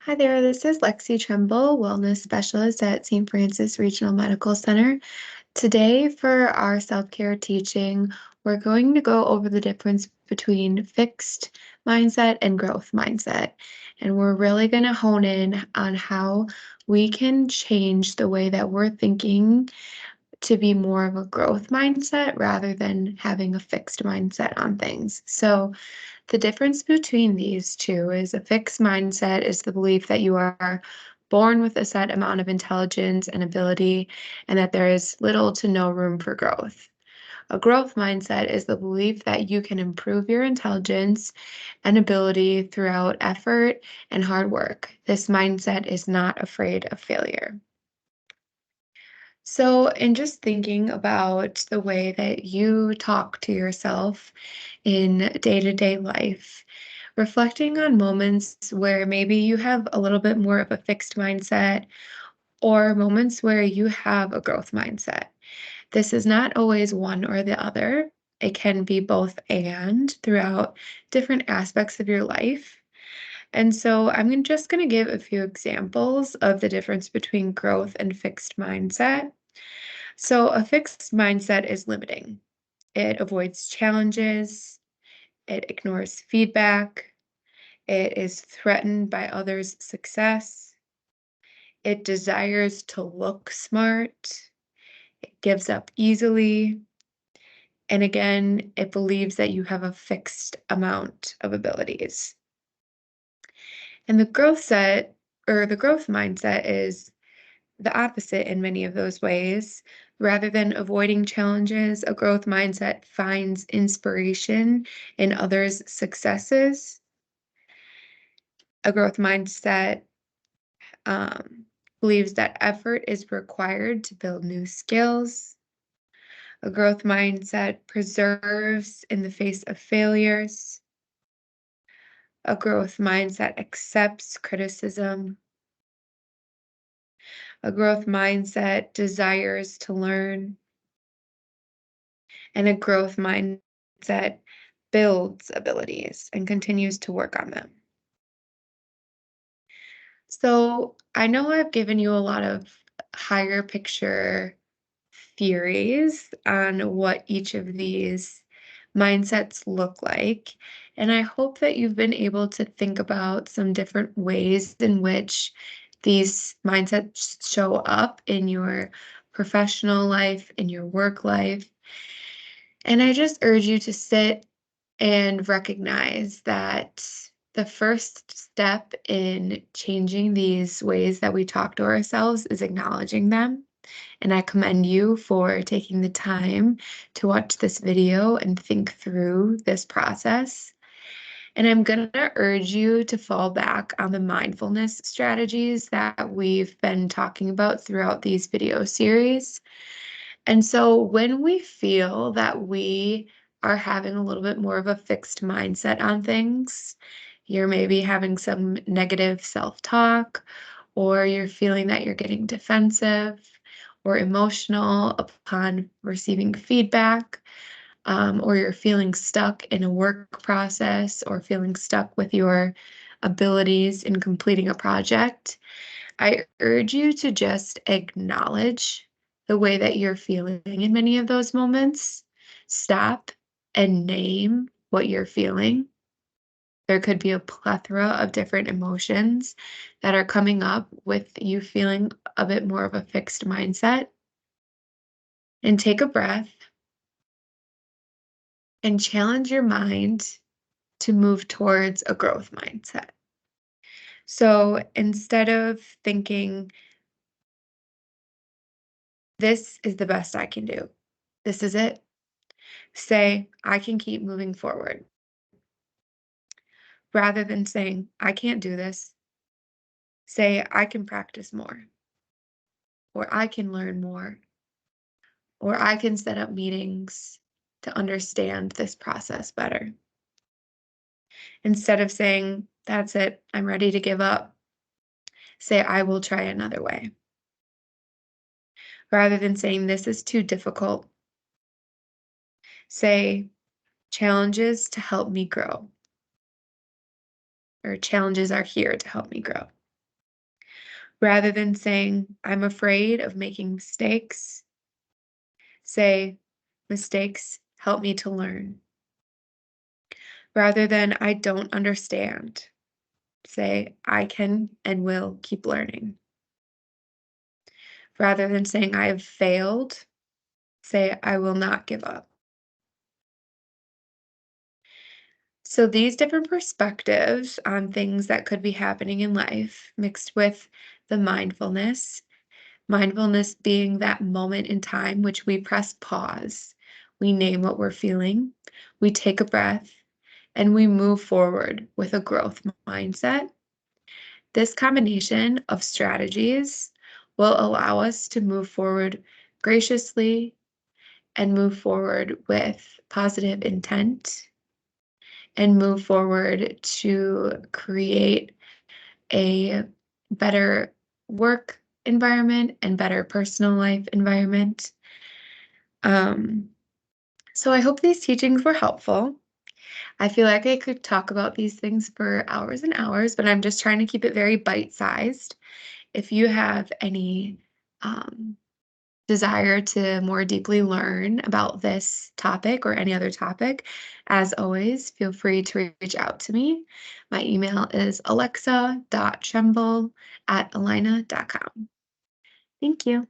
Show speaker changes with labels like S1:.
S1: Hi there, this is Lexi Tremble, Wellness Specialist at St. Francis Regional Medical Center. Today, for our self care teaching, we're going to go over the difference between fixed mindset and growth mindset. And we're really going to hone in on how we can change the way that we're thinking to be more of a growth mindset rather than having a fixed mindset on things. So, the difference between these two is a fixed mindset is the belief that you are born with a set amount of intelligence and ability, and that there is little to no room for growth. A growth mindset is the belief that you can improve your intelligence and ability throughout effort and hard work. This mindset is not afraid of failure. So, in just thinking about the way that you talk to yourself in day to day life, reflecting on moments where maybe you have a little bit more of a fixed mindset or moments where you have a growth mindset. This is not always one or the other. It can be both and throughout different aspects of your life. And so just going to give a few examples of the difference between growth and fixed mindset. So, a fixed mindset is limiting. It avoids challenges, it ignores feedback, it is threatened by others' success, it desires to look smart, it gives up easily, and again, it believes that you have a fixed amount of abilities. And the growth mindset is the opposite in many of those ways. Rather than avoiding challenges, a growth mindset finds inspiration in others' successes. A growth mindset um, believes that effort is required to build new skills. A growth mindset preserves in the face of failures. A growth mindset accepts criticism. A growth mindset desires to learn. And a growth mindset builds abilities and continues to work on them. So I know I've given you a lot of higher picture theories on what each of these mindsets look like. And I hope that you've been able to think about some different ways in which these mindsets show up in your professional life, in your work life. And I just urge you to sit and recognize that the first step in changing these ways that we talk to ourselves is acknowledging them. And I commend you for taking the time to watch this video and think through this process. And I'm going to urge you to fall back on the mindfulness strategies that we've been talking about throughout these video series. And so when we feel that we are having a little bit more of a fixed mindset on things, you're maybe having some negative self-talk, or you're feeling that you're getting defensive or emotional upon receiving feedback, or you're feeling stuck in a work process or feeling stuck with your abilities in completing a project, I urge you to just acknowledge the way that you're feeling in many of those moments. Stop and name what you're feeling. There could be a plethora of different emotions that are coming up with you feeling a bit more of a fixed mindset. And take a breath and challenge your mind to move towards a growth mindset. So instead of thinking, this is the best I can do, this is it, say, I can keep moving forward. Rather than saying, I can't do this, say, I can practice more, or I can learn more, or I can set up meetings to understand this process better. Instead of saying, that's it, I'm ready to give up, say, I will try another way. Rather than saying, this is too difficult, say, challenges to help me grow, or challenges are here to help me grow. Rather than saying, I'm afraid of making mistakes, say, mistakes help me to learn. Rather than, I don't understand, say, I can and will keep learning. Rather than saying, I have failed, say, I will not give up. So, these different perspectives on things that could be happening in life, mixed with the mindfulness being that moment in time which we press pause, we name what we're feeling, we take a breath, and we move forward with a growth mindset. This combination of strategies will allow us to move forward graciously and move forward with positive intent and move forward to create a better work environment and better personal life environment. Um, so I hope these teachings were helpful. I feel like I could talk about these things for hours and hours, but I'm just trying to keep it very bite-sized. If you have any um, desire to more deeply learn about this topic or any other topic, as always, feel free to reach out to me. My email is alexa.tremble@alina.com. Thank you.